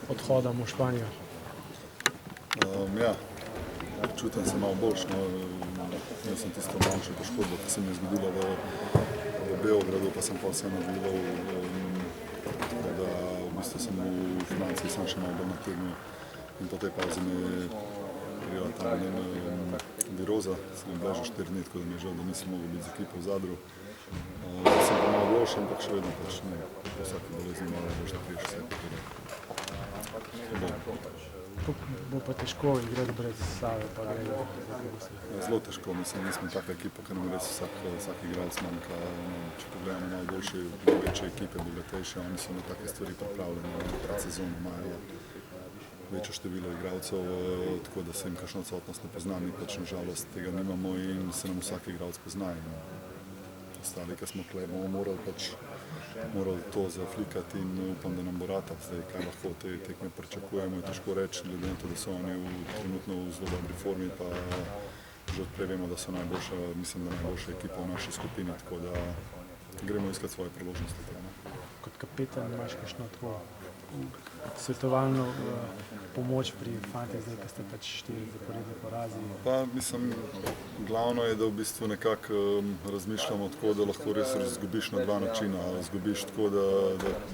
odhodom v Španijo? Ja, čutim se malo boljš. Jaz sem tisto manjšo poškodbo, ki se mi je zgodila v Beogradu, pa sem pa vseeno nadaljeval. Tako da v bistvu sem v Franciji sam še malo bolj nategnil in po tej pauzi me je prijela tam viroza. Sem bila že 4 dni, tako da mi je žal, da nisem mogel biti z ekipo v Zadru. Sem pa malo boljši, ampak še vedno pač ne, po vsaki bolezni malo boljše priješ vse. Bo pa težko igrati brez Save pa Grega. Zelo težko, mislim, nismo taka ekipa, ker nam res vsak igralec manjka. Če pogledamo malo boljše, večje ekipe, bogatejše, oni so na take stvari pripravljeni. Pred sezono imajo večje število igralcev, tako da se jim kakšna odsotnost ne pozna, mi pač na žalost tega nimamo in se nam vsak igralec pozna. Ostali, ki smo tukaj, bomo morali to zaflikati in upam, da nam bo ratalo. Zdaj, kaj lahko te tekme pričakujemo, je težko reči, glede na to, da so oni trenutno v zelo dobri formi, pa že odprej vemo, da so najboljša, mislim, da najboljša ekipa v naši skupini, tako da gremo iskati svoje priložnosti. Kot kapetan imaš kakšno tako svetovalno pomoč pri fantih, zdaj, ko ste pač 4 zaporedne porazi? Pa mislim, glavno je, da v bistvu nekako razmišljamo tako, da lahko res izgubiš na dva načina. Izgubiš tako,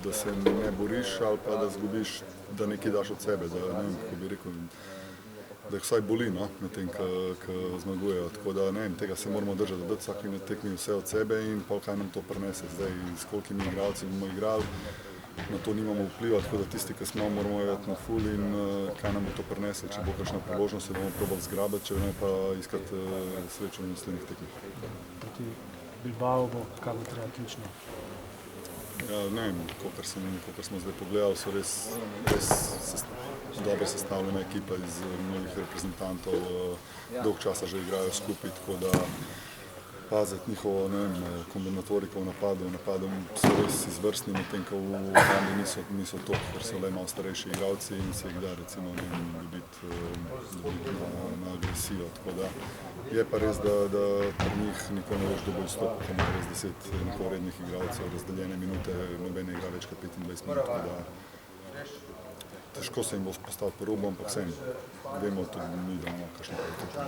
da se ne boriš, ali pa da izgubiš, da nekaj daš od sebe, da ne vem, kako bi rekel, da jih vsaj boli, no, na tem, ko zmagujejo. Tako da ne vem, tega se moramo držati, da vsaki tekmi vse od sebe in pa kaj nam to prinese. Zdaj, s kolikimi igralci bomo igrali, na to nimamo vpliva, tako da tisti, ki smo, moramo vedeti na ful in kaj nam bo to prineslo. Če bo kakšna priložnost, se bomo probali zgrabiti, če ne pa iskati srečo v naslednjih tekmah. Proti Bilbao bo, kaj bo treba ključno? Ja, ne vem, kolikor smo zdaj pogledali, so res dobro sestavljena ekipa iz mnogih reprezentantov, dolg časa že igrajo skupaj, tako da paziti njihovo, ne vem, kombinatoriko v napadu so res izvrstni, medtem ko v obrambi niso to, ker so le malo starejši igralci in se jih da recimo dobiti na agresijo. Tako da je pa res, da pri njih nikoli ne veš, kdo bo izstopil, ko ima res 10 enakovrednih igralcev, razdeljene minute, nobene igra več kot 25 minut, tako da težko se jim bo postaviti po robu, ampak vsem vemo tudi mi, da imamo kakšno kvaliteto.